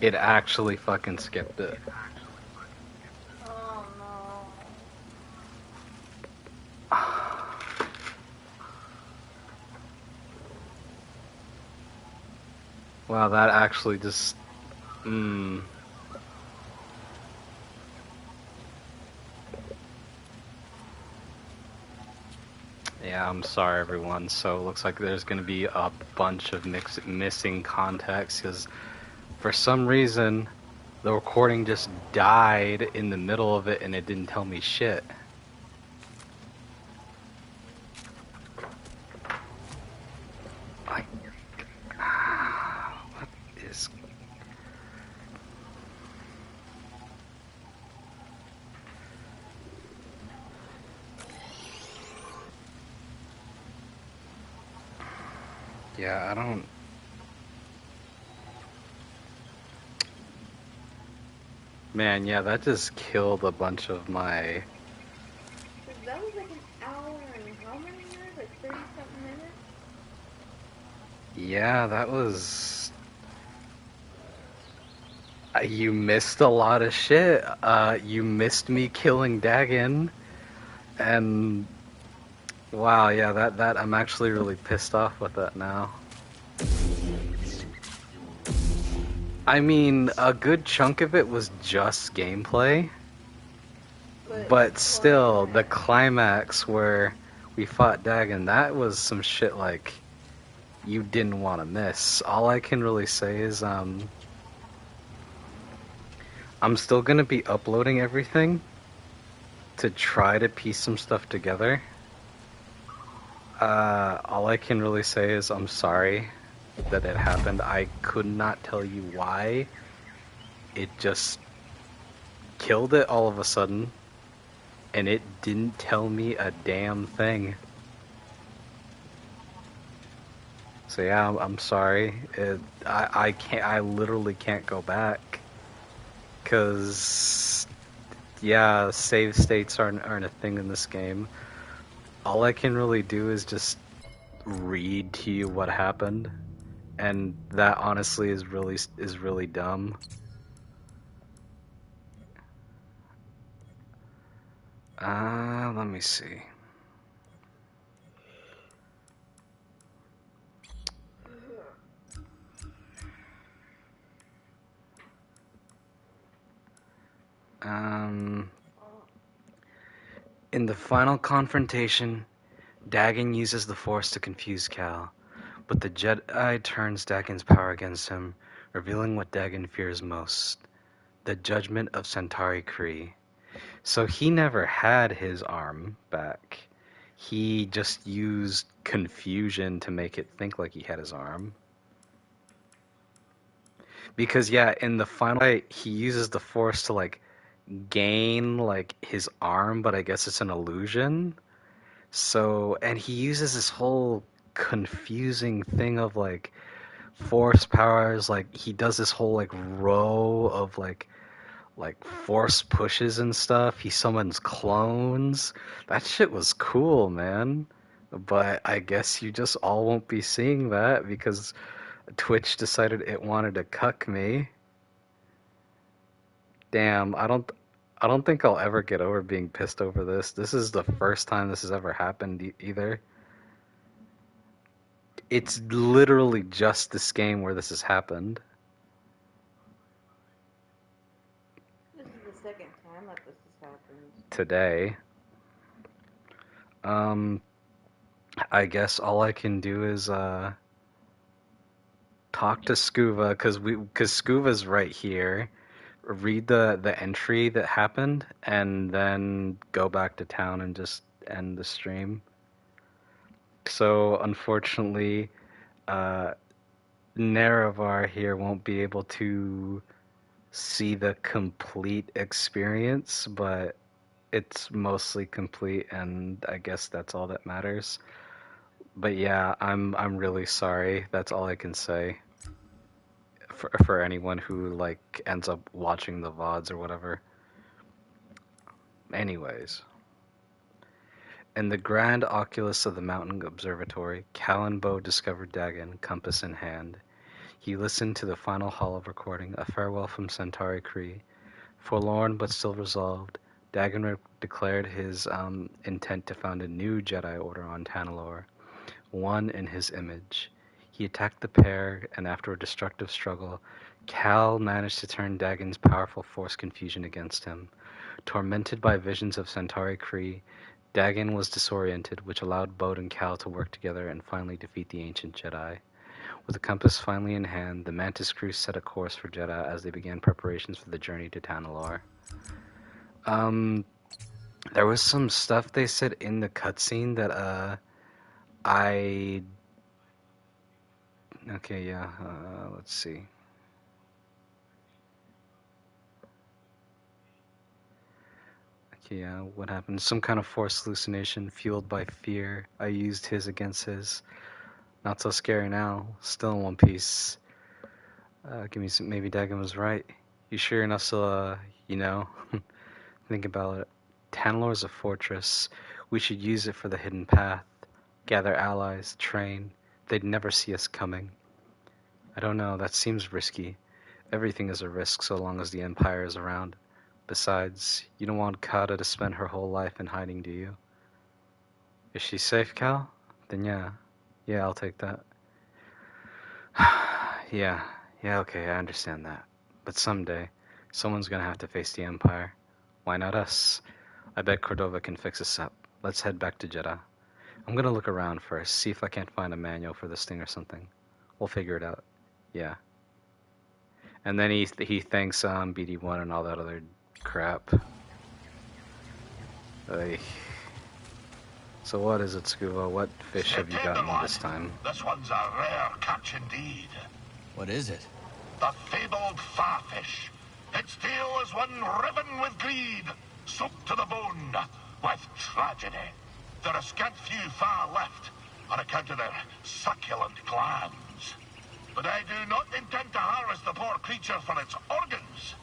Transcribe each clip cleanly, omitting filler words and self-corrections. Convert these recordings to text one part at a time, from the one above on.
It actually fucking skipped it. Oh no. Wow, that actually just... Hmm. Yeah, I'm sorry, everyone. So it looks like there's going to be a bunch of missing context because for some reason the recording just died in the middle of it and it didn't tell me shit. Like, what is... Yeah, I don't... Man, yeah, that just killed a bunch of my... That was like an hour and how many minutes? Like 30 something minutes? Yeah, that was... You missed a lot of shit. You missed me killing Dagan, and wow, yeah, that I'm actually really pissed off with that now. I mean, a good chunk of it was just gameplay, But the but still, the climax. climax where we fought Dagan, that was some shit like you didn't want to miss. All I can really say is, I'm still gonna be uploading everything to try to piece some stuff together. All I can really say is I'm sorry that it happened. I could not tell you why. It just killed it all of a sudden, and it didn't tell me a damn thing. So yeah, I'm sorry. I can't. I literally can't go back, cause yeah, save states aren't a thing in this game. All I can really do is just read to you what happened, and that honestly is really dumb. Let me see. Um, in the final confrontation, Dagan uses the Force to confuse Cal, but the Jedi turns Dagan's power against him, revealing what Dagan fears most: the judgment of Centauri Kree. So he never had his arm back. He just used confusion to make it think like he had his arm. Because yeah, in the final fight, he uses the Force to like gain like his arm, but I guess it's an illusion. So, and he uses this whole confusing thing of like force powers, like he does this whole like row of like force pushes and stuff. He summons clones. That shit was cool, man. But I guess you just all won't be seeing that because Twitch decided it wanted to cuck me. Damn, I don't think I'll ever get over being pissed over this. This is the first time this has ever happened either. It's literally just this game where this has happened This is the second time that this has happened. today. Um, I guess all I can do is talk to Scuba because Scuba's right here. Read the entry that happened and then go back to town and just end the stream. So unfortunately, uh, Nerevar here won't be able to see the complete experience, but it's mostly complete, and I guess that's all that matters. But yeah, I'm really sorry. That's all I can say for anyone who like ends up watching the VODs or whatever. Anyways, in the grand oculus of the mountain observatory, Cal and Bo discovered Dagon, compass in hand. He listened to the final holo recording, a farewell from Centauri Cree. Forlorn but still resolved, Dagan declared his intent to found a new Jedi Order on Tanalorr, one in his image. He attacked the pair, and after a destructive struggle, Cal managed to turn Dagan's powerful Force confusion against him. Tormented by visions of Centauri Cree, Dagan was disoriented, which allowed Bode and Cal to work together and finally defeat the ancient Jedi. With the compass finally in hand, the Mantis crew set a course for Jedha as they began preparations for the journey to Tanalorr. There was some stuff they said in the cutscene that let's see. Okay, yeah, what happened? Some kind of force hallucination fueled by fear. I used his against his. Not so scary now. Still in one piece. Give me some. Maybe Dagan was right. You sure you're not still, think about it. Tanalorr is a fortress. We should use it for the hidden path. Gather allies, train. They'd never see us coming. I don't know, that seems risky. Everything is a risk so long as the Empire is around. Besides, you don't want Kata to spend her whole life in hiding, do you? Is she safe, Cal? Then yeah. Yeah, I'll take that. Yeah, okay, I understand that. But someday, someone's gonna have to face the Empire. Why not us? I bet Cordova can fix us up. Let's head back to Jeddah. I'm gonna look around first, see if I can't find a manual for this thing or something. We'll figure it out. Yeah. And then he thanks BD1 and all that other crap. Ay. So what is it, Scuba? What fish have you gotten this time? This one's a rare catch indeed. What is it? The fabled farfish. Its tail is one riven with greed, soaked to the bone with tragedy. There are scant few far left on account of their succulent glands. But I do not intend to harvest the poor creature for its organs.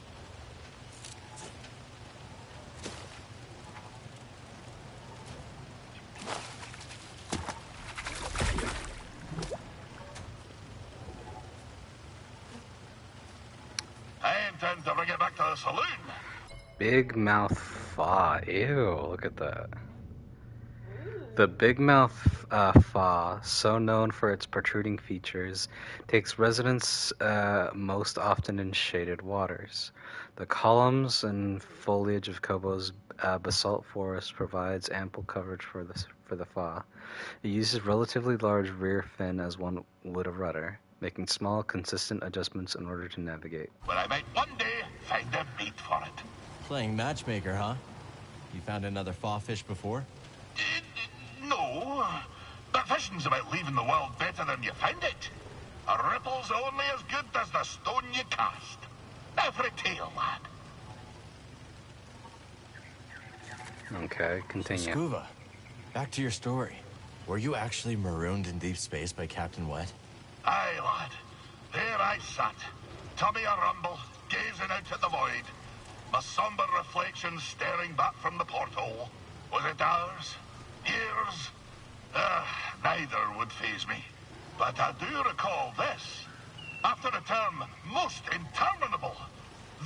I intend to bring it back to the saloon. Big mouth fa. Ew, look at that. The big mouth fa, so known for its protruding features, takes residence most often in shaded waters. The columns and foliage of Kobo's basalt forest provides ample coverage for the fa. It uses relatively large rear fin as one would a rudder, making small, consistent adjustments in order to navigate. But I might one day find a mate for it. Playing matchmaker, huh? You found another fa fish before? No, but fishing's about leaving the world better than you found it. A ripple's only as good as the stone you cast. Now for a tale, lad. Okay, continue. Scuba, back to your story. Were you actually marooned in deep space by Captain Wet? Aye, lad. There I sat, tummy a-rumble, gazing out at the void. My somber reflection staring back from the porthole. Was it hours? Years? Neither would faze me. But I do recall this. After a term most interminable,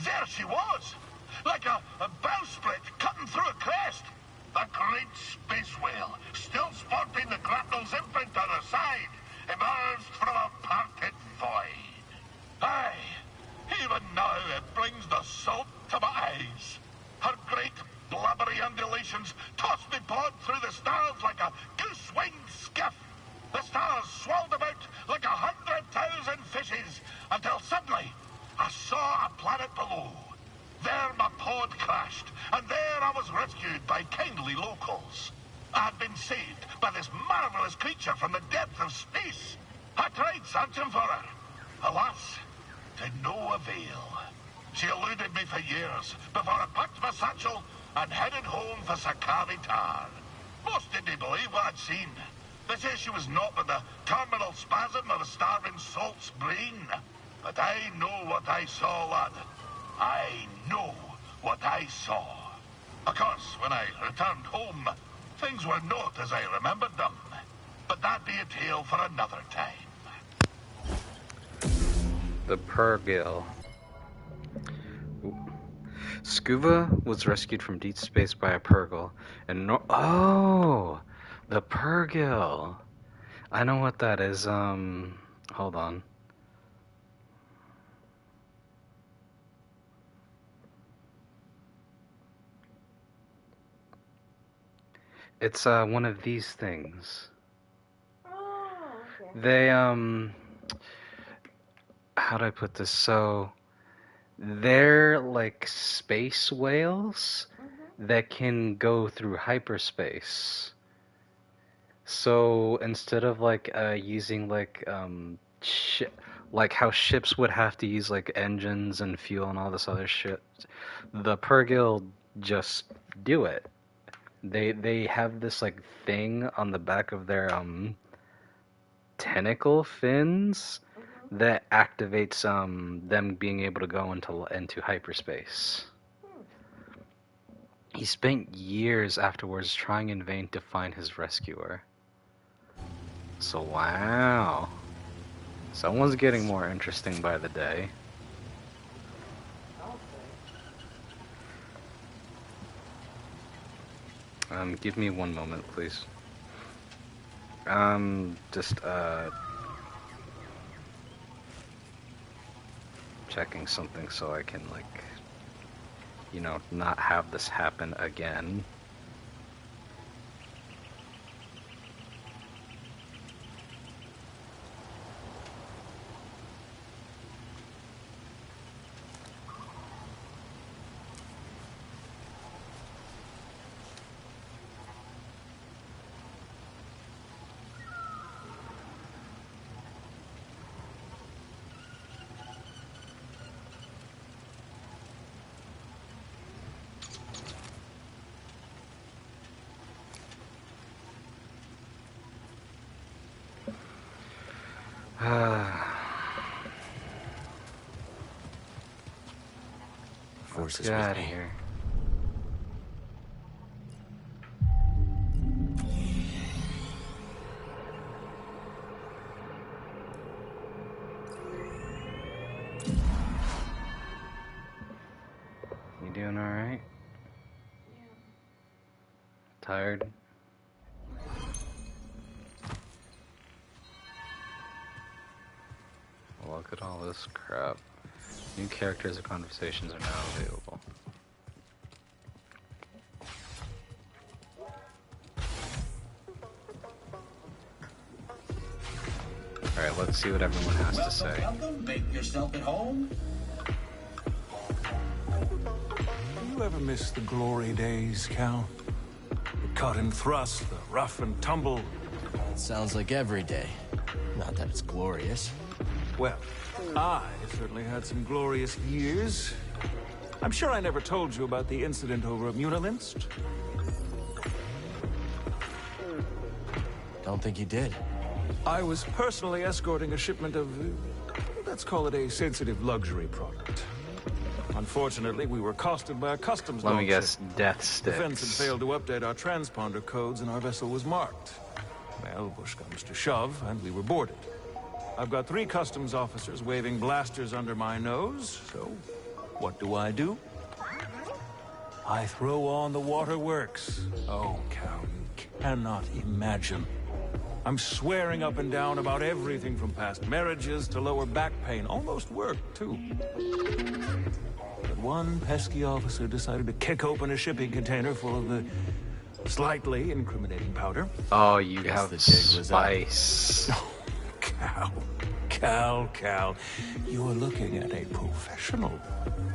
there she was, like a bowsprit cutting through a crest. The great space whale, still sporting the grapnel's imprint on her side, emerged from a parted void. Aye, even now it brings the salt to my eyes. Her great blubbery undulations tossed me pod through the stars like a goose-winged skiff. The stars swirled about like 100,000 fishes until suddenly I saw a planet below. There my pod crashed, and there I was rescued by kindly locals. I had been saved by this marvelous creature from the depths of space. I tried searching for her. Alas, to no avail. She eluded me for years before I packed my satchel and headed home for Sakari Tar. Most didn't believe what I'd seen. They say she was not but the terminal spasm of a starving salt's brain. But I know what I saw, lad. I know what I saw. Of course, when I returned home, things were not as I remembered them. But that be a tale for another time. The Purrgil. Scuba was rescued from deep space by a Purrgil, and oh, the Purrgil. I know what that is. Hold on. It's one of these things. Oh, okay. They how do I put this? So they're like space whales that can go through hyperspace. So instead of like using like like how ships would have to use like engines and fuel and all this other shit, the Purrgil just do it. They have this like thing on the back of their tentacle fins that activates them being able to go into hyperspace. He spent years afterwards trying in vain to find his rescuer. So wow. Someone's getting more interesting by the day. Give me one moment, please. Just checking something so I can like, you know, not have this happen again. Force is Get with out of me. here. You doing alright? Yeah. Tired? Look at all this crap. New characters and conversations are now available. Alright, let's see what everyone has to say. Welcome. Make yourself at home. Do you ever miss the glory days, Cal? The cut and thrust, the rough and tumble. It sounds like every day. Not that it's glorious. Well, I certainly had some glorious years. I'm sure I never told you about the incident over at Munilinst. Don't think you did. I was personally escorting a shipment of, let's call it a sensitive luxury product. Unfortunately, we were accosted by a customs Let me dog guess, ship. death The fence had sticks. failed to update our transponder codes and our vessel was marked. Well, push comes to shove, and we were boarded. I've got 3 customs officers waving blasters under my nose, so what do? I throw on the waterworks. Oh, Cal, you cannot imagine. I'm swearing up and down about everything from past marriages to lower back pain. Almost worked, too. But one pesky officer decided to kick open a shipping container full of the slightly incriminating powder. Oh, you Guess have the jig was up. spice. Cal, you're looking at a professional.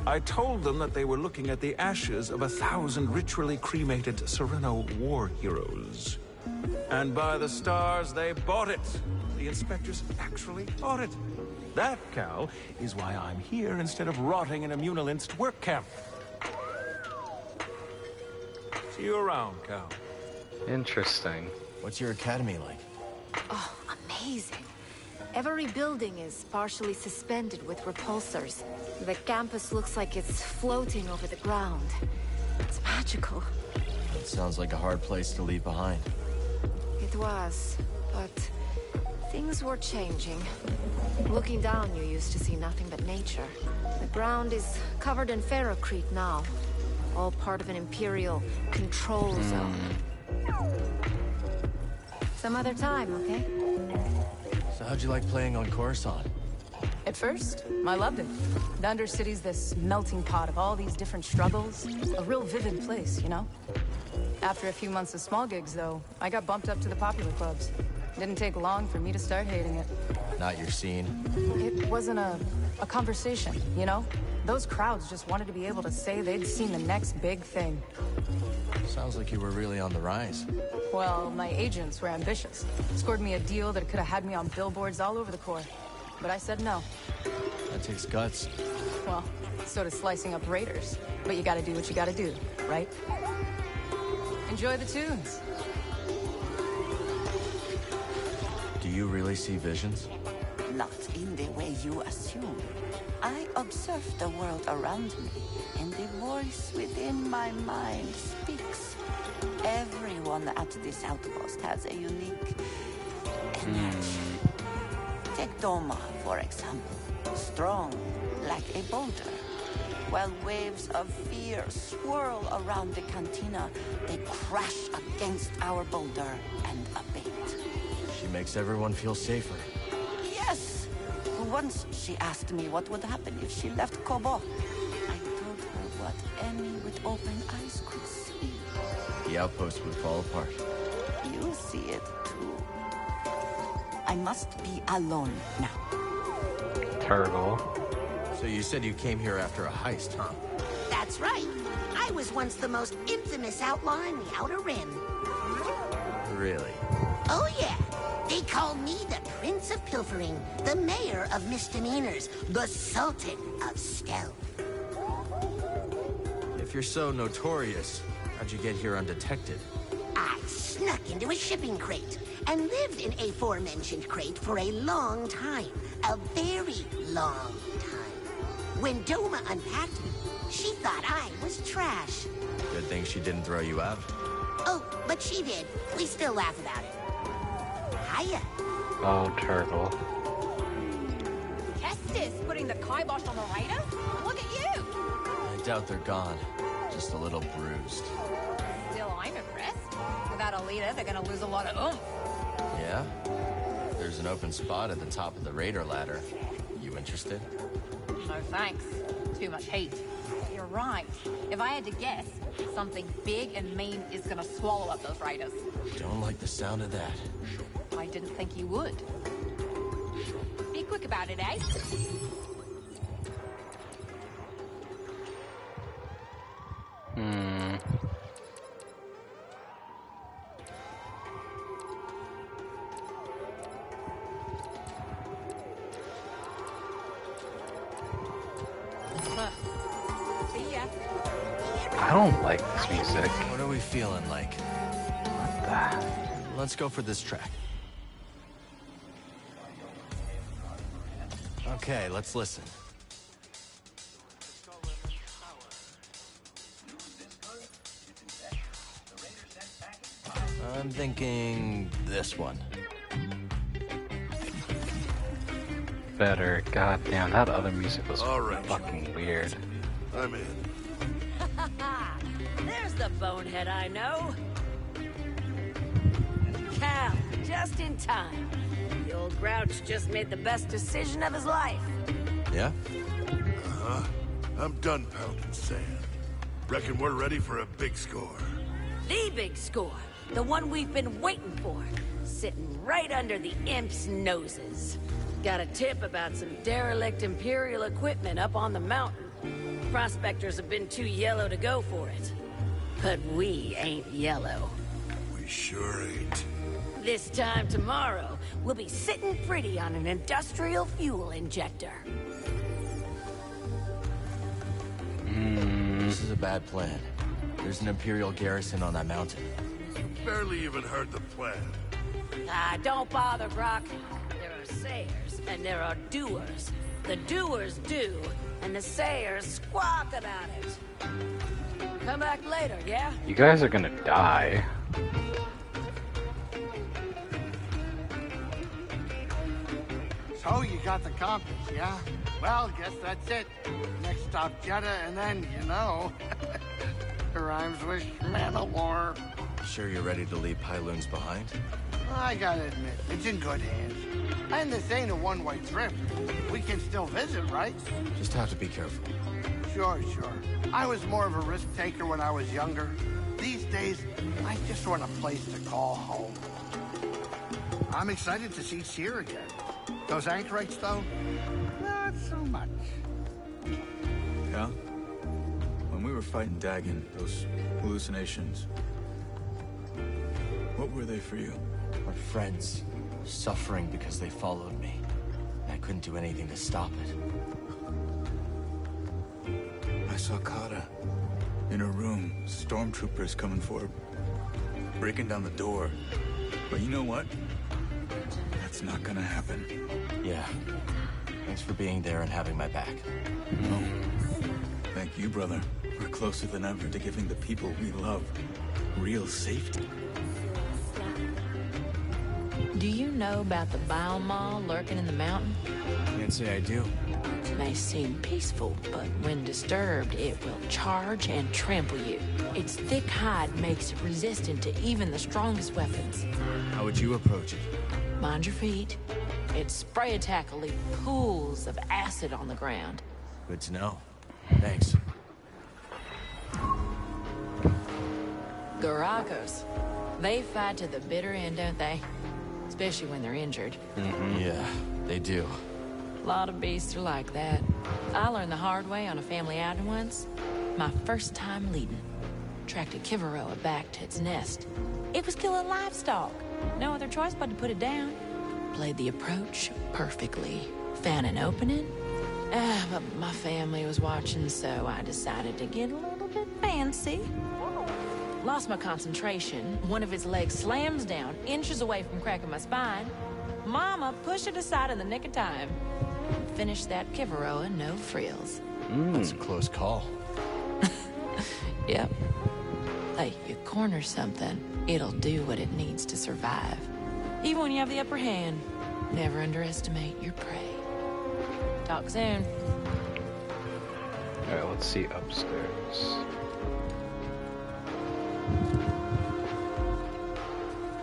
I told them that they were looking at the ashes of 1,000 ritually cremated Sereno war heroes. And by the stars, they bought it. The inspectors actually bought it. That, Cal, is why I'm here instead of rotting in a Munilinst work camp. See you around, Cal. Interesting. What's your academy like? Oh, amazing. Every building is partially suspended with repulsors. The campus looks like it's floating over the ground. It's magical. It sounds like a hard place to leave behind. It was, but Things were changing. Looking down, you used to see nothing but nature. The ground is covered in ferrocrete now. All part of an Imperial control zone. Some other time, okay? So how'd you like playing on Coruscant? At first, I loved it. The Undercity's this melting pot of all these different struggles. A real vivid place, you know? After a few months of small gigs, though, I got bumped up to the popular clubs. Didn't take long for me to start hating it. Not your scene. It wasn't a conversation, you know? Those crowds just wanted to be able to say they'd seen the next big thing. Sounds like you were really on the rise. Well, my agents were ambitious. Scored me a deal that could have had me on billboards all over the Corps. But I said no. That takes guts. Well, so does slicing up raiders. But you gotta do what you gotta do, right? Enjoy the tunes. Do you really see visions? Not in the way you assume. I observe the world around me, and the voice within my mind speaks. Everyone at this outpost has a unique energy. Take Doma, for example. Strong, like a boulder. While waves of fear swirl around the cantina, they crash against our boulder and abate. She makes everyone feel safer. Yes! Once she asked me what would happen if she left Kobo. I told her what any with open eyes could see. The outpost would fall apart. You see it too. I must be alone now. Turtle. So you said you came here after a heist, huh? That's right. I was once the most infamous outlaw in the Outer Rim. Really? Oh yeah. They call me the Prince of Pilfering, the Mayor of Misdemeanors, the Sultan of Stealth. If you're so notorious, how'd you get here undetected? I snuck into a shipping crate and lived in a aforementioned crate for a long time. A very long time. When Doma unpacked me, she thought I was trash. Good thing she didn't throw you out. Oh, but she did. We still laugh about it. Hiya. Oh, Turtle. Kestis putting the kibosh on the raiders? Look at you! I doubt they're gone. Just a little bruised. Still, I'm impressed. Without a leader, they're gonna lose a lot of oomph. Yeah? There's an open spot at the top of the raider ladder. You interested? No thanks. Too much heat. You're right. If I had to guess, something big and mean is gonna swallow up those raiders. Don't like the sound of that. I didn't think you would. Be quick about it, eh? See ya. I don't like this music. What are we feeling like? What the? Let's go for this track. Okay, let's listen. I'm thinking this one. Better. God damn, that other music was All right, fucking weird. I'm in. There's the bonehead I know. Cal, just in time. The old grouch just made the best decision of his life. Yeah? Uh-huh. I'm done pounding sand. Reckon we're ready for a big score. The big score. The one we've been waiting for. Sitting right under the imps' noses. Got a tip about some derelict Imperial equipment up on the mountain. Prospectors have been too yellow to go for it. But we ain't yellow. We sure ain't. This time tomorrow, we'll be sitting pretty on an industrial fuel injector. This is a bad plan. There's an Imperial garrison on that mountain. Barely even heard the plan. Ah, don't bother, Brock. There are sayers, and there are doers. The doers do, and the sayers squawk about it. Come back later, yeah? You guys are gonna die. Oh, you got the compass, yeah? Well, guess that's it. Next stop, Jeddah, and then, you know, it rhymes with Mandalore. Sure you're ready to leave Pyloons behind? I gotta admit, it's in good hands. And this ain't a one-way trip. We can still visit, right? Just have to be careful. Sure. I was more of a risk taker when I was younger. These days, I just want a place to call home. I'm excited to see Seer again. Those anchorites, though, not so much. Yeah? When we were fighting Dagan, those hallucinations, what were they for you? My friends, suffering because they followed me. I couldn't do anything to stop it. I saw Kata in her room, stormtroopers coming for her, breaking down the door. But you know what? That's not gonna happen. Yeah. Thanks for being there and having my back. No. Thank you, brother. We're closer than ever to giving the people we love real safety. Do you know about the Bile Maw lurking in the mountain? Can't say I do. It may seem peaceful, but when disturbed, it will charge and trample you. Its thick hide makes it resistant to even the strongest weapons. How would you approach it? Mind your feet. Its spray attack will leave pools of acid on the ground. Good to know. Thanks. Garacos. They fight to the bitter end, don't they? Especially when they're injured. Yeah, they do. A lot of beasts are like that. I learned the hard way on a family outing once. My first time leading. Tracked a Kivaroa back to its nest. It was killing livestock. No other choice but to put it down. Played the approach perfectly. Found an opening. But my family was watching, so I decided to get a little bit fancy. Lost my concentration. One of its legs slams down, inches away from cracking my spine. Mama pushed it aside in the nick of time. Finished that Kivaroa, no frills. That's a close call. Yep. Hey, you corner something, it'll do what it needs to survive. Even when you have the upper hand, never underestimate your prey. Talk soon. Alright, let's see upstairs.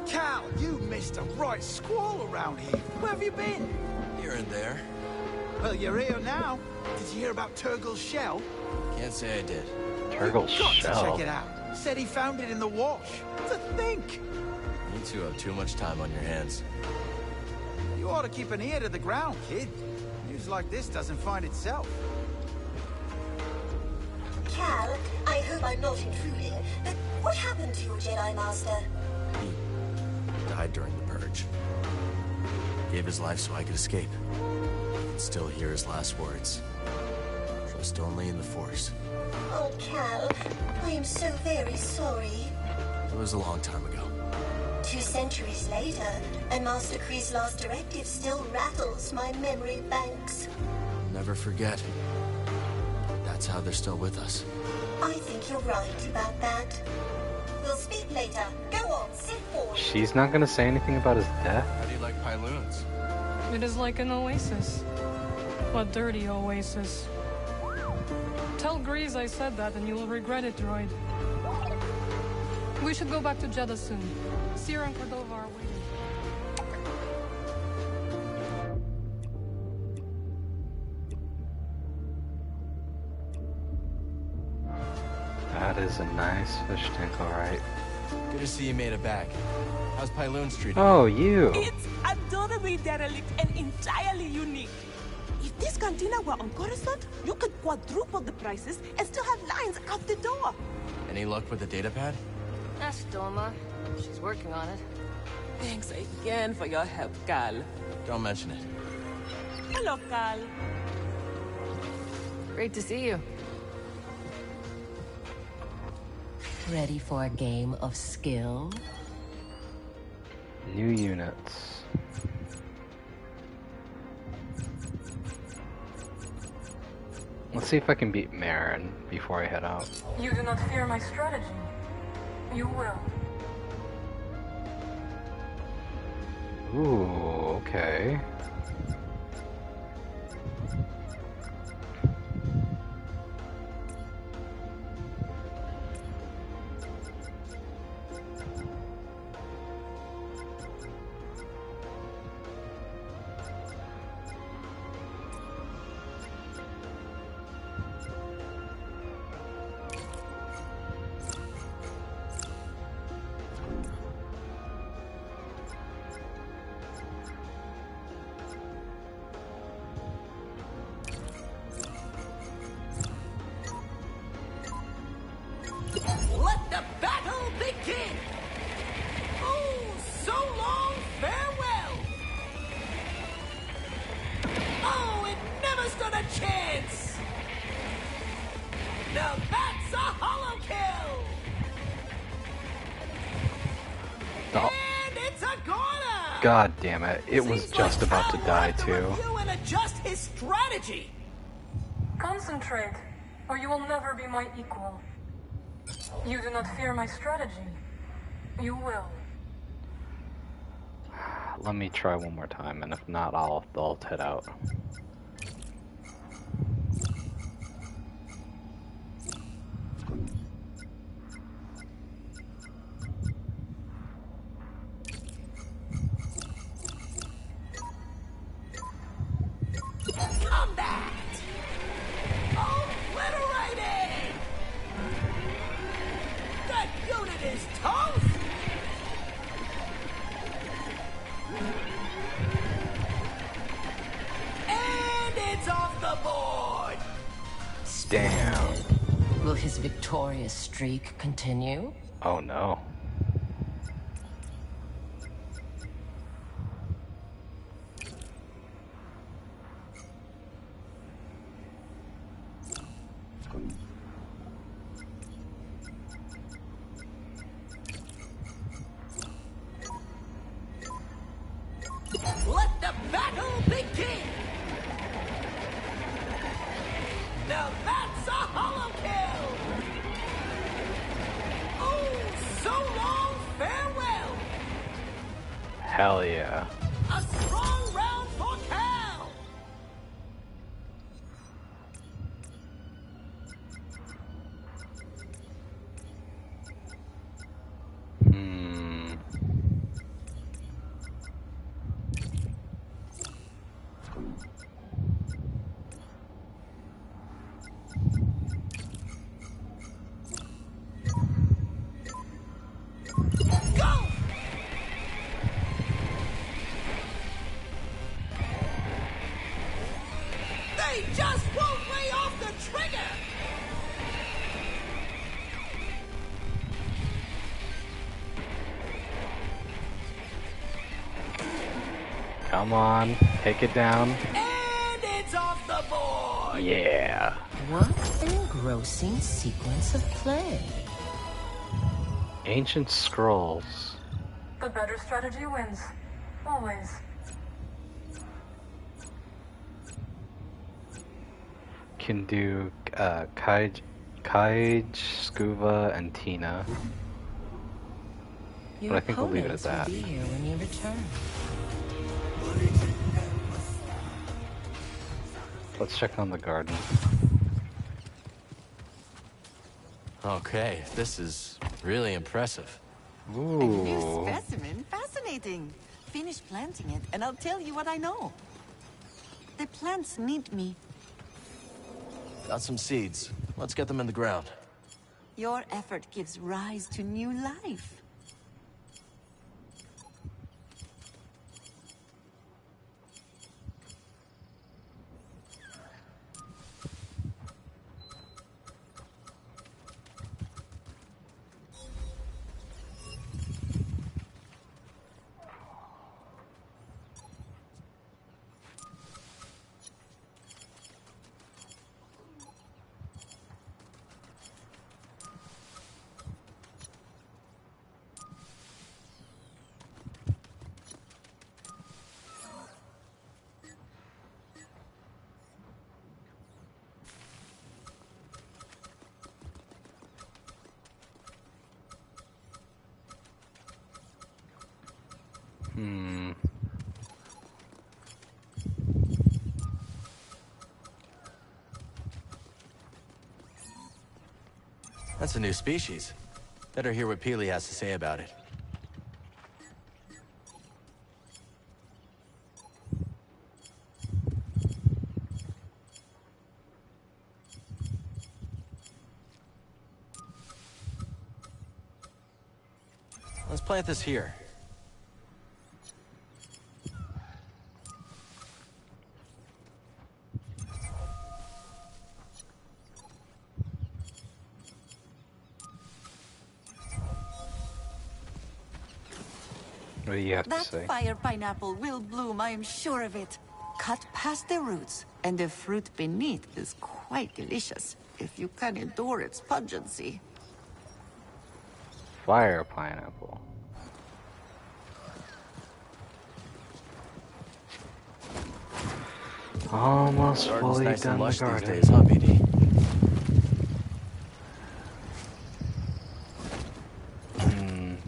Cal, you missed a right squall around here. Where have you been? Here and there. Well, you're here now. Did you hear about Turgle's shell? Can't say I did. Turgle's You've got shell? to check it out. Said he found it in the wash. To think. You two have too much time on your hands. You ought to keep an ear to the ground, kid. News like this doesn't find itself. Cal, I hope I'm not intruding, but what happened to your Jedi Master? He died during the purge. Gave his life so I could escape. I can still hear his last words. Trust only in the Force. Oh, Cal, I am so very sorry. It was a long time ago. 2 centuries later, and Master Kree's last directive still rattles my memory banks. Never forget. That's how they're still with us. I think you're right about that. We'll speak later. Go on, sit forward. She's not gonna say anything about his death? How do you like Pyloons? It is like an oasis. A dirty oasis. Tell Grease I said that and you'll regret it, droid. We should go back to Jeddah soon. Seer and Cordova are waiting. That is a nice fish tank, alright. Good to see you made it back. How's Pyloon Street? Oh, you! It's adorably derelict and entirely unique. If this cantina were on Coruscant, you could quadruple the prices and still have lines out the door. Any luck with the data pad? Ask Doma. She's working on it. Thanks again for your help, Cal. Don't mention it. Hello, Cal. Great to see you. Ready for a game of skill? New units. Let's see if I can beat Marin before I head out. You do not fear my strategy. You will. Ooh, okay. Let the battle begin! Oh, so long farewell! Oh, it never stood a chance! Now that's a hollow kill! Oh. And it's a goner! God damn it. It was Seems just like about Cal to will die have to too. review and adjust his strategy! Concentrate, or you will never be my equal. You do not fear my strategy. You will. Let me try one more time, and if not, I'll head out. Combat! Obliterated! That unit is toast! And it's off the board! Damn. Will his victorious streak continue? Oh no. Let the battle begin! Now that's a hollow kill! Oh, so long farewell! Hell yeah. A strong round for Cal! Go! They just won't lay off the trigger! Come on, take it down. And it's off the board! Yeah. What an engrossing sequence of play. Ancient scrolls. The better strategy wins. Always. Can do Kaij, Scuba, and Tina. Your But I think we'll leave it at opponents that. will be here when you return. Let's check on the garden. Okay, this is really impressive. A new Ooh. specimen? Fascinating. Finish planting it, and I'll tell you what I know. The plants need me. Got some seeds. Let's get them in the ground. Your effort gives rise to new life. That's a new species. Better hear what Peely has to say about it. Let's plant this here. What do you have to That say? fire pineapple will bloom, I am sure of it. Cut past the roots, and the fruit beneath is quite delicious, if you can endure its pungency. Fire pineapple. Almost Garden's fully nice and done the lush these garden. days, huh, BD?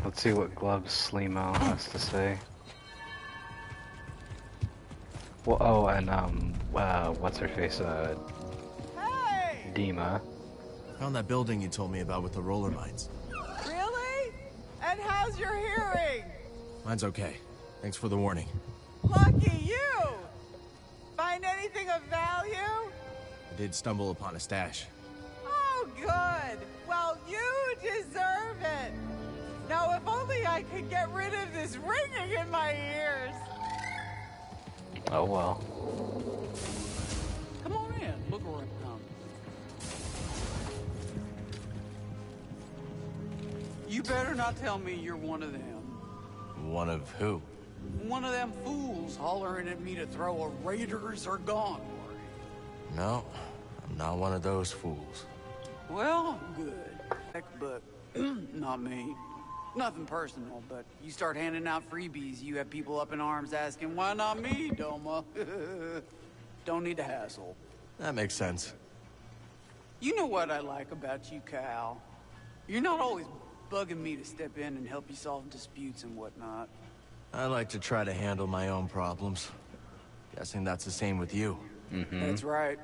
Let's see what Gloves Slimo has to say. Well, oh, and what's her face? Dima. Found that building you told me about with the roller mines. Really? And how's your hearing? Mine's okay. Thanks for the warning. Lucky you! Find anything of value? I did stumble upon a stash. Oh, good. Well, you deserve it. Now, if only I could get rid of this ringing in my ears. Oh well. Come on in. Look around. You better not tell me you're one of them. One of who? One of them fools hollering at me to throw a Raiders are gone party. No, I'm not one of those fools. Well, good. But not me. Nothing personal, but you start handing out freebies, you have people up in arms asking, why not me, Doma? Don't need to hassle. That makes sense. You know what I like about you, Cal. You're not always bugging me to step in and help you solve disputes and whatnot. I like to try to handle my own problems. Guessing that's the same with you. That's right.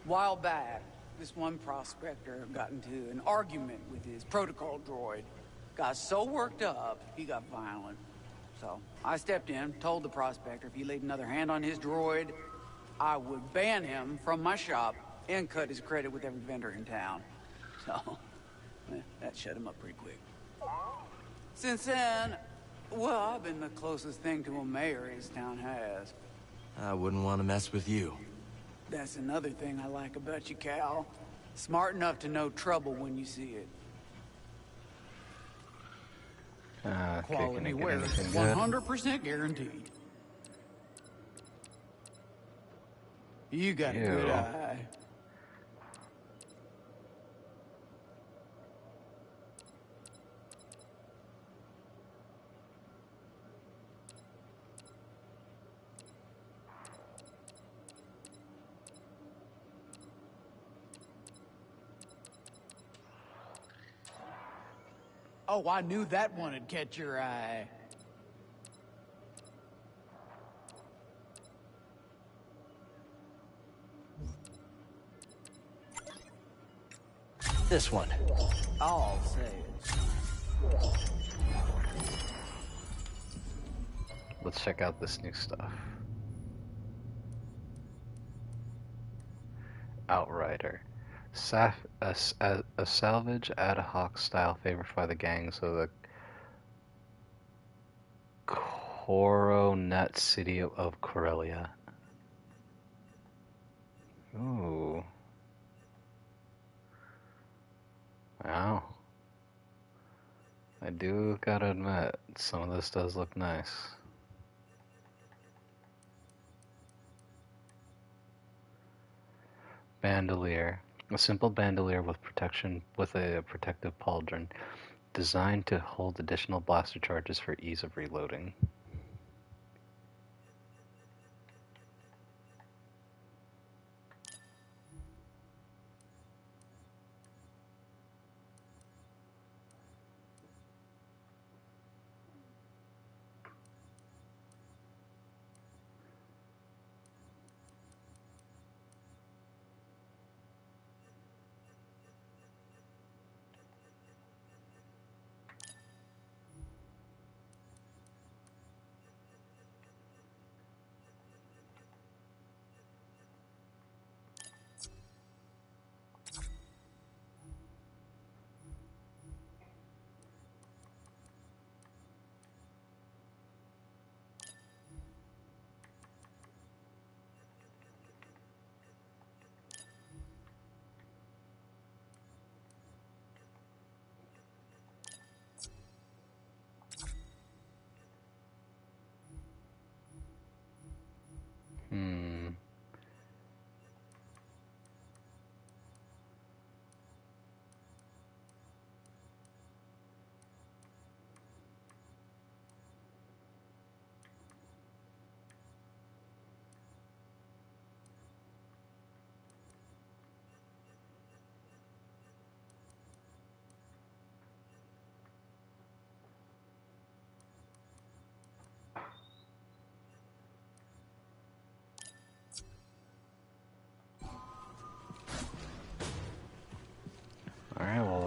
While back, this one prospector got into an argument with his protocol droid. Got so worked up, he got violent. So, I stepped in, told the prospector if he laid another hand on his droid, I would ban him from my shop and cut his credit with every vendor in town. So, that shut him up pretty quick. Since then, well, I've been the closest thing to a mayor his town has. I wouldn't want to mess with you. That's another thing I like about you, Cal. Smart enough to know trouble when you see it. Quality wear, 100% guaranteed. You got a good eye. Oh, I knew that one would catch your eye. This one. I'll say it. Let's check out this new stuff. Outrider. A salvage ad hoc style favored by the gangs of the Coronet city of Corellia. Ooh. Wow. I do gotta admit, some of this does look nice. Bandolier. A simple bandolier with a protective pauldron, designed to hold additional blaster charges for ease of reloading.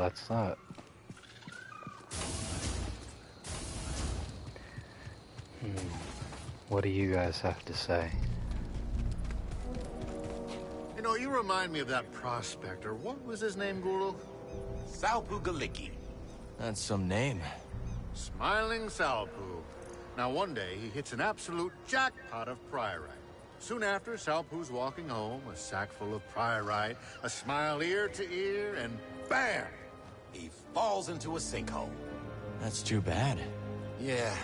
that's that. What do you guys have to say? You know, you remind me of that prospector. What was his name, Guru? Salpu Galiki. That's some name. Smiling Salpu. Now, one day, he hits an absolute jackpot of priorite. Soon after, Salpu's walking home, a sack full of priorite, a smile ear to ear, and bam! He falls into a sinkhole. That's too bad. Yeah,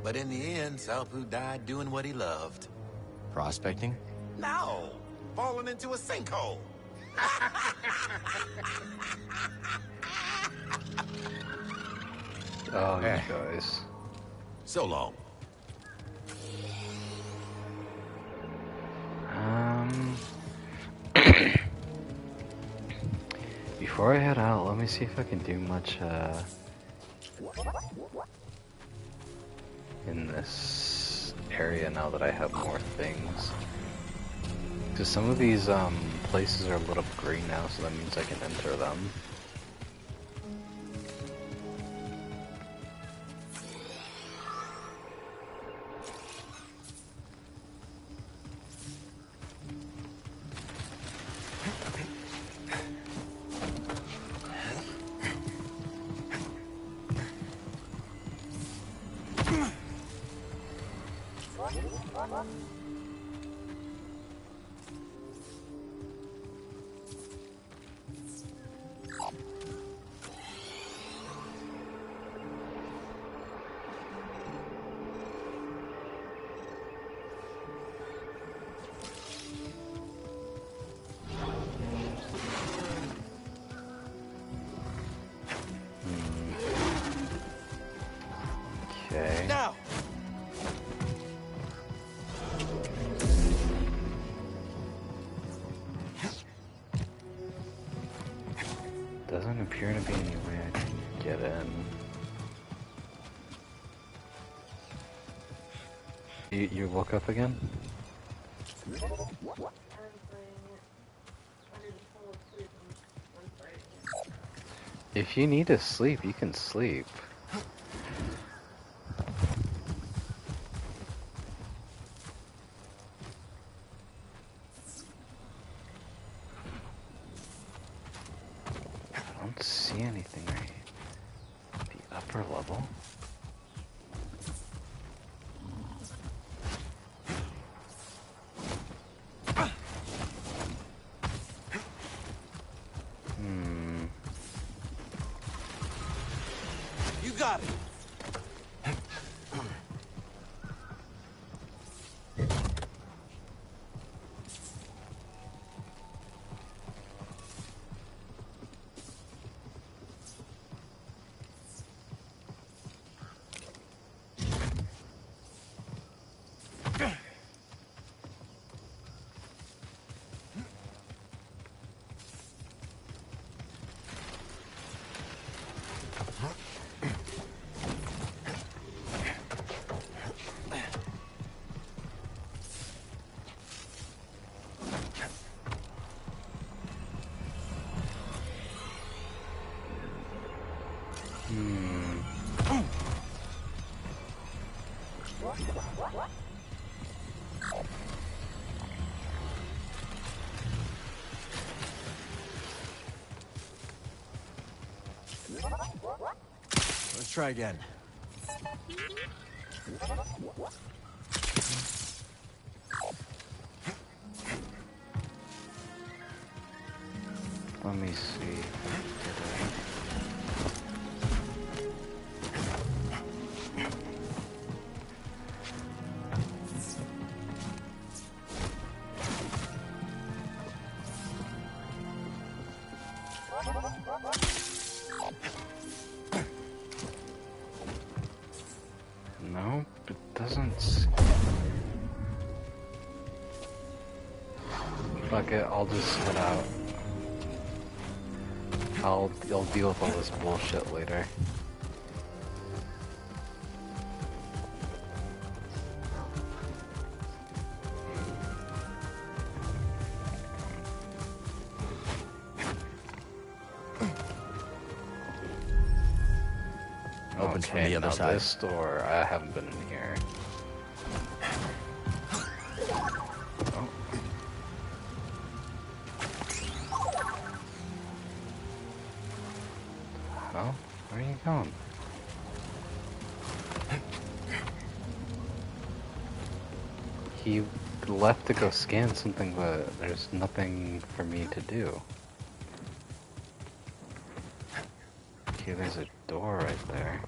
but in the end, Salpu died doing what he loved. Prospecting? No! Falling into a sinkhole! Oh, you guys. So long. Before I head out, let me see if I can do much, in this area now that I have more things. Because some of these, places are lit up green now, so that means I can enter them. Okay. Now! Doesn't appear to be any way I can get in. You woke up again? If you need to sleep, you can sleep. I don't see anything right at the upper level. You got it! Let's try again. Let me see. Nope, it doesn't. Fuck it, I'll just head out. I'll deal with all this bullshit later. Opens from Okay, the other now side. this door, I haven't been in here. Oh. Oh, where are you going? He left to go scan something, but there's nothing for me to do. Okay, there's a door right there.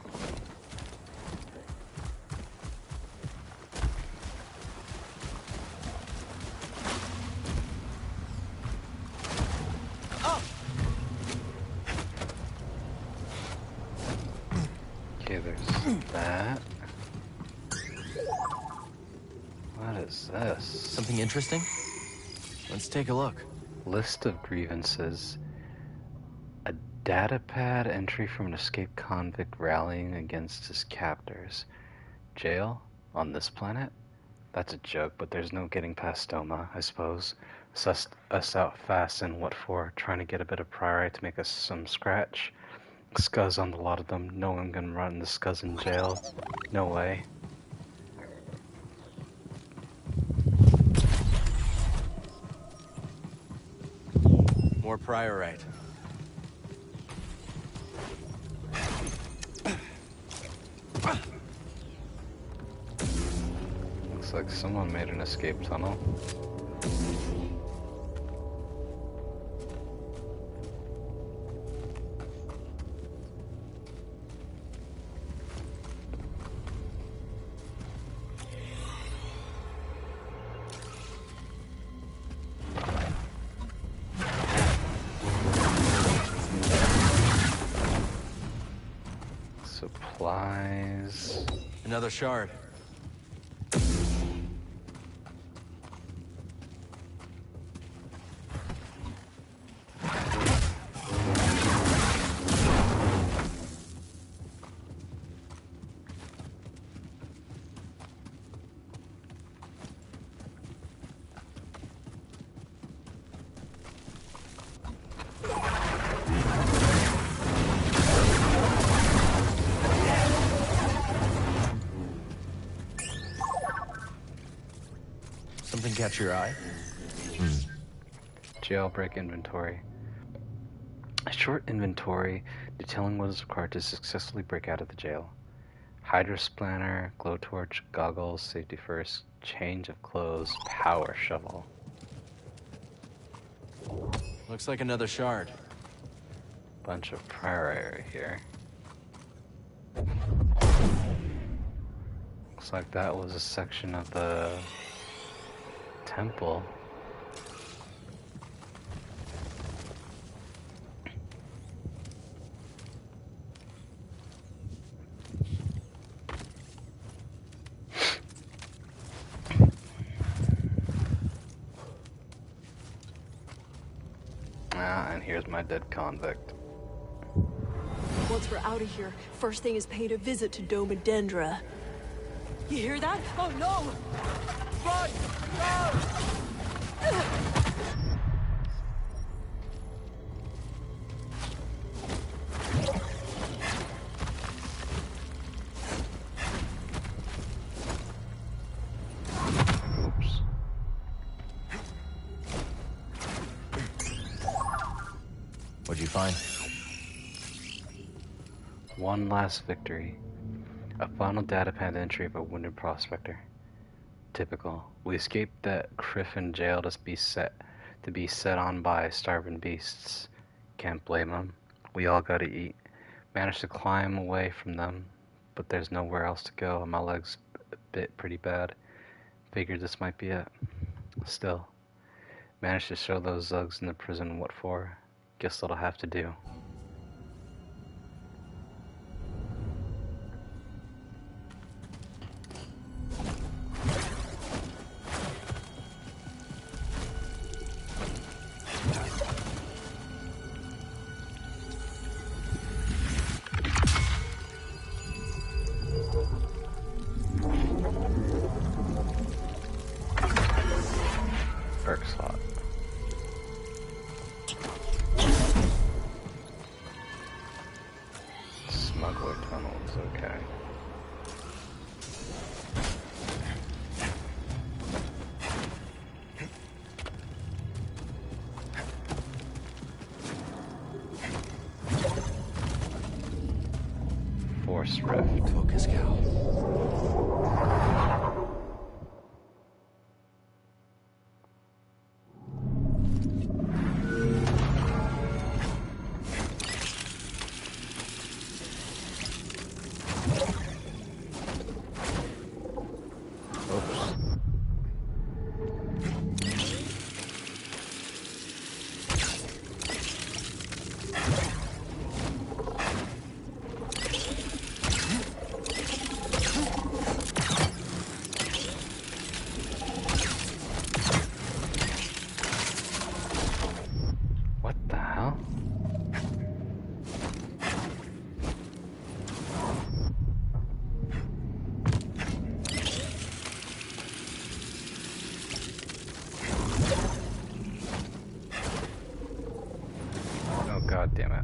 Okay, there's that. What is this? Something interesting? Let's take a look. List of grievances. A datapad entry from an escaped convict rallying against his captors. Jail? On this planet? That's a joke, but there's no getting past Doma, I suppose. Sussed us out fast, and what for? Trying to get a bit of priority to make us some scratch? Scuzz on the lot of them. No one can run the scuzz in jail. No way. More priorite. Looks like someone made an escape tunnel. Supplies. Another shard. Something catch your eye? Jailbreak inventory. A short inventory detailing what is required to successfully break out of the jail. Hydro spanner, glowtorch, goggles, safety first, change of clothes, power shovel. Looks like another shard. Bunch of priority here. Looks like that was a section of the temple. And here's my dead convict. Once we're out of here, first thing is paying a visit to Doma Dendra. You hear that? Oh no! Run! Oops. What'd you find? One last victory. A final datapad entry of a wounded prospector. Typical. We escaped that Criffin jail to be set on by starving beasts. Can't blame them. We all gotta eat. Managed to climb away from them, but there's nowhere else to go, and my legs bit pretty bad. Figured this might be it. Still, managed to show those zugs in the prison what for. Guess that'll have to do. Perk slot. smuggler tunnels, okay. Force rift. Focus, Cal. God damn it.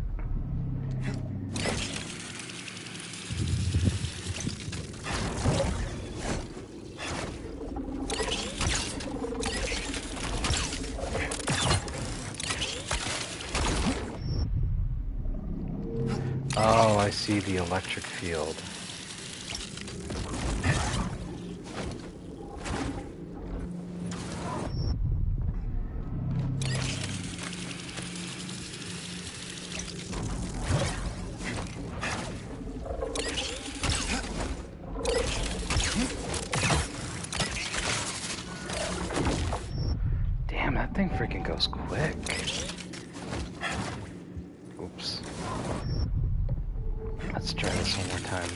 Oh, I see the electric field. Damn, that thing freaking goes quick. Oops. Let's try this one more time.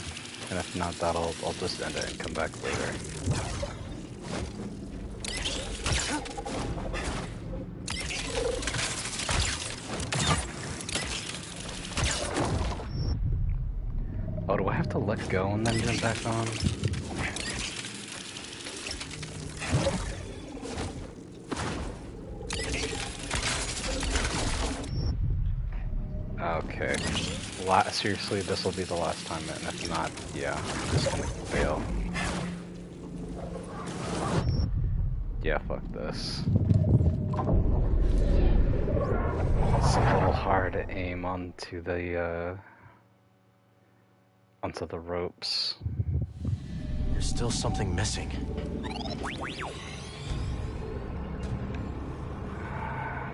And if not that, I'll just end it and come back later. Oh, do I have to let go and then jump back on? Okay. Seriously, this will be the last time, and if not, yeah, I'm just gonna fail. Yeah, fuck this. It's a little hard to aim onto the ropes. There's still something missing.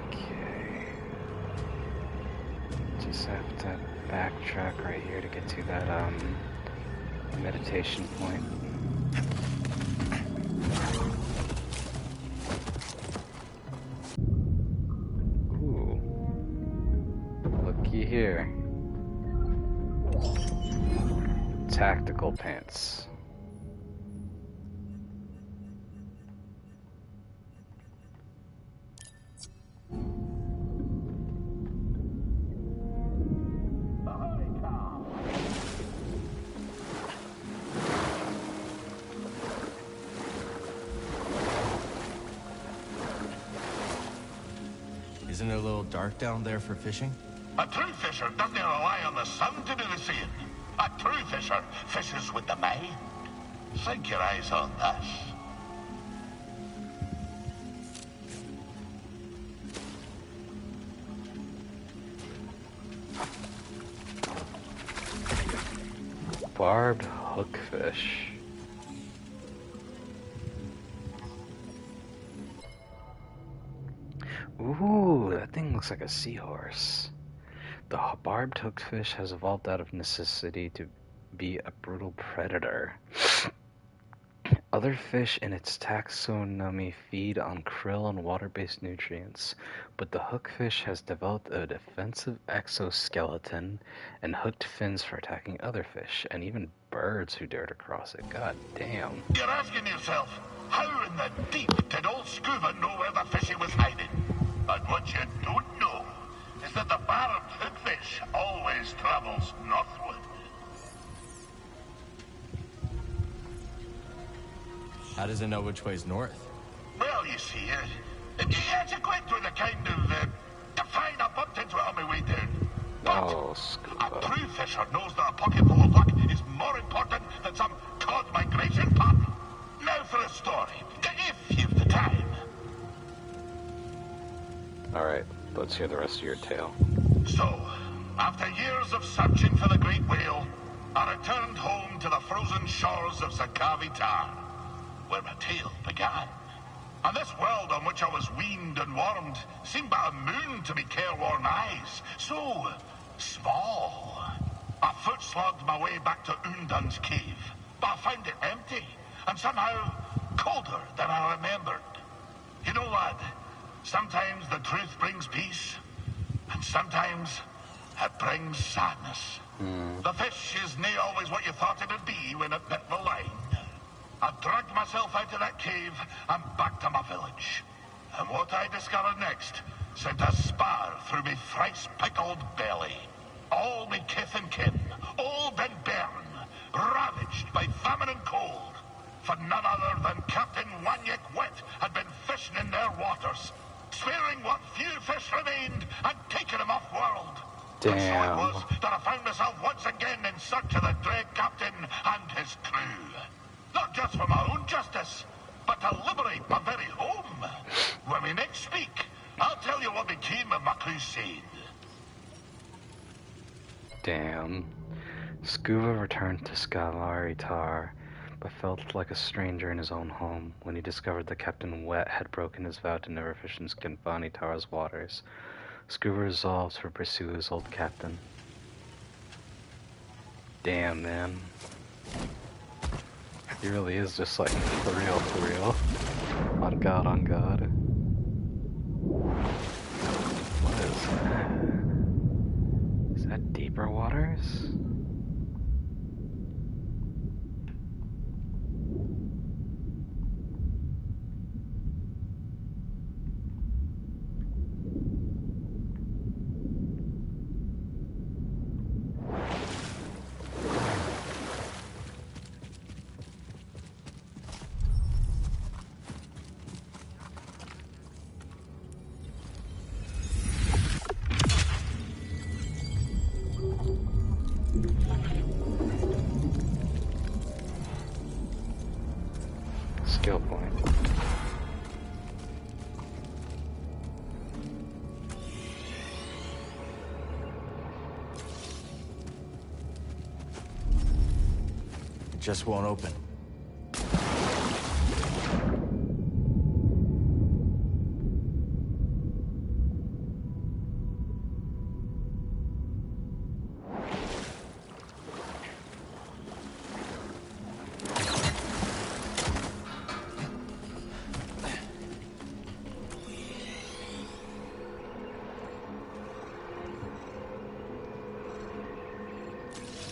Okay. Just have to backtrack right here to get to that meditation point. Ooh. Looky here. Tactical pants. Isn't it a little dark down there for fishing? A true fisher doesn't rely on the sun to do the seeing. A true fisher fishes with the mind. Sink your eyes on this. Barbed hookfish. Ooh, that thing looks like a seahorse. The barbed hookfish has evolved out of necessity to be a brutal predator. Other fish in its taxonomy feed on krill and water-based nutrients, but the hookfish has developed a defensive exoskeleton and hooked fins for attacking other fish, and even birds who dare to cross it. God damn. You're asking yourself, how in the deep did old Scuba know where the fishy was hiding? And what you don't know is that the barbed hookfish always travels northward. How does it know which way's north? Well, you see, it's equipped with a kind of define I bumped into it on my way down. Oh, Scuba. A true fisher knows that a pocket full of luck is more important than some cod migration pup. Now for a story, if you've the time. Alright, let's hear the rest of your tale. So, after years of searching for the great whale, I returned home to the frozen shores of Zakavi Tar, where my tale began. And this world on which I was weaned and warmed seemed but a moon to me careworn eyes. So small. I foot-slogged my way back to Undun's cave, but I found it empty, and somehow colder than I remembered. You know, lad, sometimes the truth brings peace, and sometimes it brings sadness. The fish is nae always what you thought it would be when it bit the line. I dragged myself out of that cave and back to my village. And what I discovered next sent a spar through me thrice-pickled belly. All me kith and kin, old and bairn, ravaged by famine and cold. For none other than Captain Wanyek Wet had been fishing in their waters, sparing what few fish remained and taking them off-world. And so it was that I found myself once again in search of the dread captain and his crew. Not just for my own justice, but to liberate my very home. When we next speak, I'll tell you what became of my crusade. Damn. Scuba returned to Skalari Tar, but felt like a stranger in his own home when he discovered that Captain Wet had broken his vow to never fish in Skinfani Tar's waters. Scuba resolved to pursue his old captain. Damn, man. He really is just like, for real, for real. On God, on God. What is that? Is that deeper waters? Skill point. It just won't open.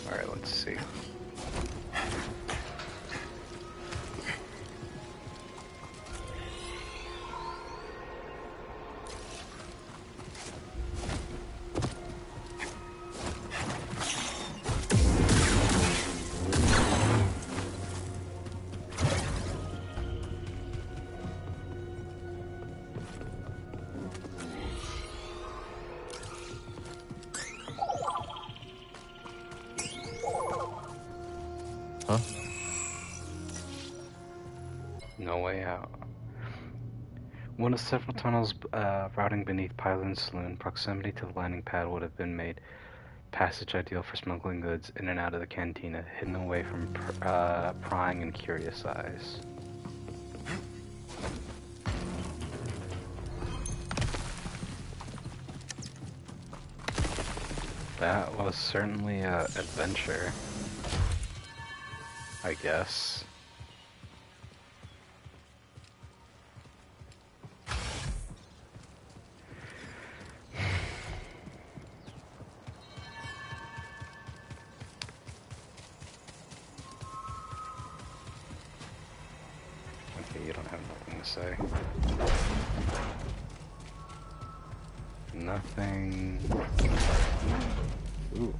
Alright, let's see. Huh? No way out. One of several tunnels routing beneath Pylon Saloon, proximity to the landing pad would have been made passage ideal for smuggling goods in and out of the cantina, hidden away from prying and curious eyes. That was certainly an adventure, I guess. Okay, you don't have nothing to say. Nothing. Ooh.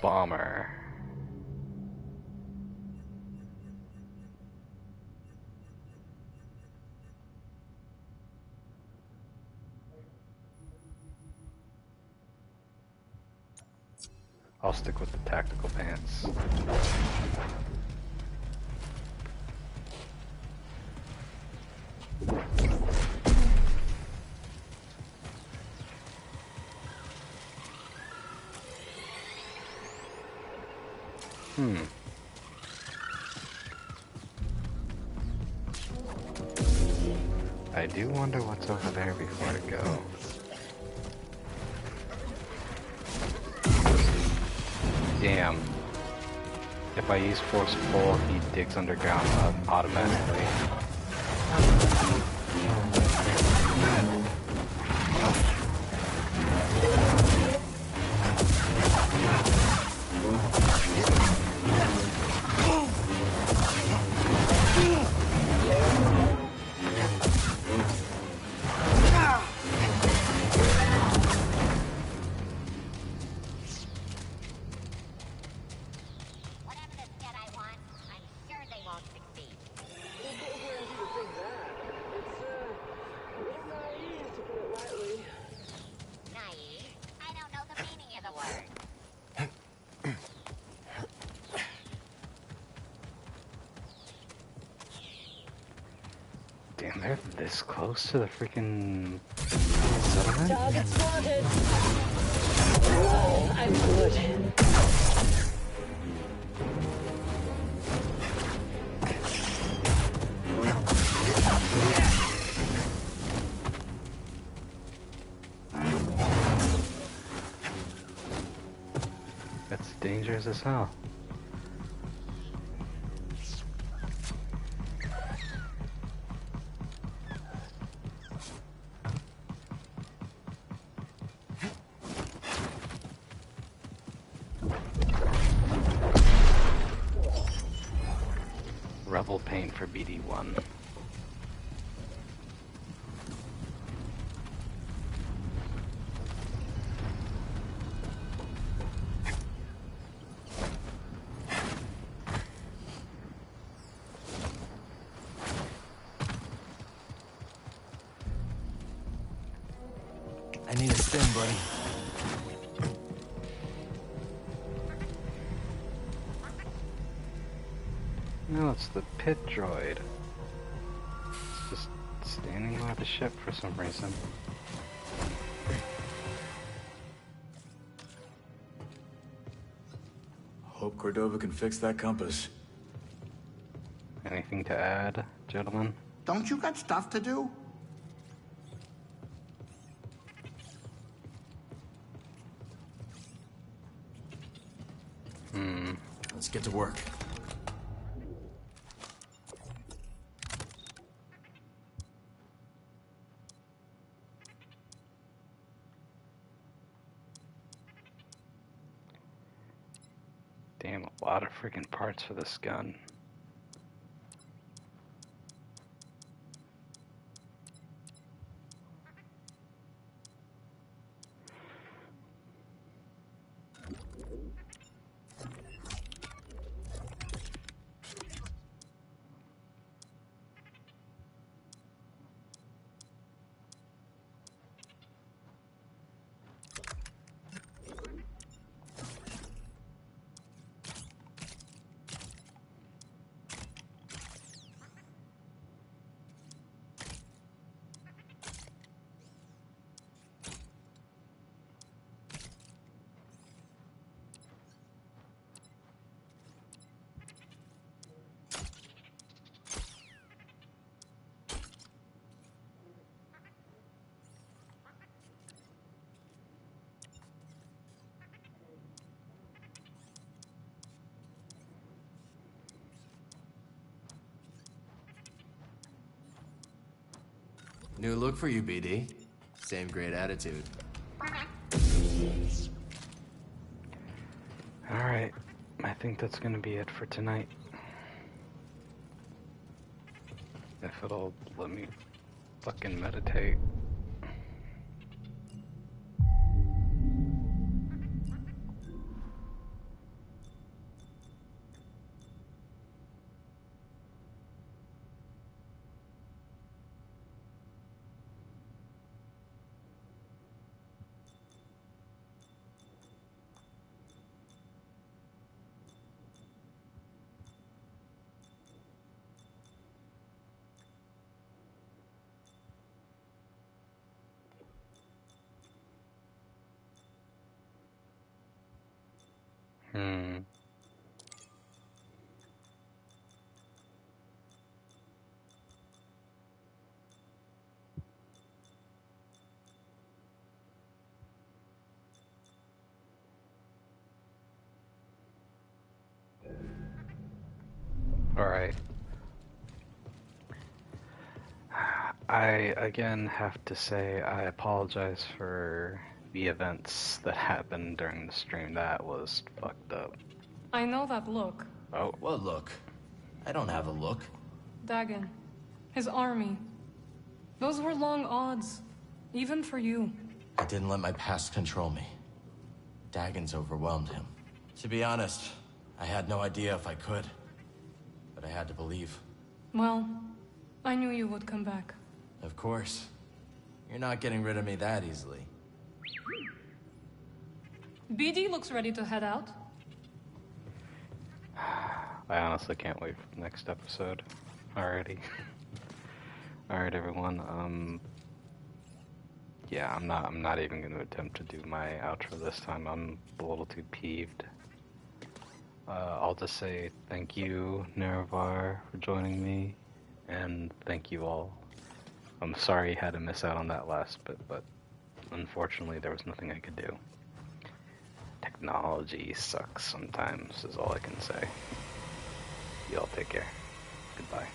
Bomber. I'll stick with the tactical pants. I do wonder what's over there before I go. Damn. If I use force pull, he digs underground automatically. Damn, they're this close to the freaking settlement? Target spotted. Oh, I'm good. That's dangerous as hell. Rebel paint for BD1. I need a stim, buddy. No, it's the pit droid. It's just standing by the ship for some reason. Hope Cordova can fix that compass. Anything to add, gentlemen? Don't you got stuff to do? Let's get to work. Damn, a lot of freaking parts for this gun. New look for you, BD. Same great attitude. Alright, I think that's gonna be it for tonight. If it'll let me fucking meditate. Alright. I again have to say I apologize for the events that happened during the stream. That was fucked up. I know that look. Oh. What look? I don't have a look. Dagan. His army. Those were long odds. Even for you. I didn't let my past control me. Dagan's overwhelmed him. To be honest, I had no idea if I could. But I had to believe. Well, I knew you would come back. Of course. You're not getting rid of me that easily. BD looks ready to head out. I honestly can't wait for the next episode already. Alright everyone, yeah, I'm not even gonna attempt to do my outro this time. I'm a little too peeved. I'll just say thank you, Nerevar, for joining me, and thank you all. I'm sorry you had to miss out on that last bit, but unfortunately there was nothing I could do. Technology sucks sometimes, is all I can say. Y'all take care. Goodbye.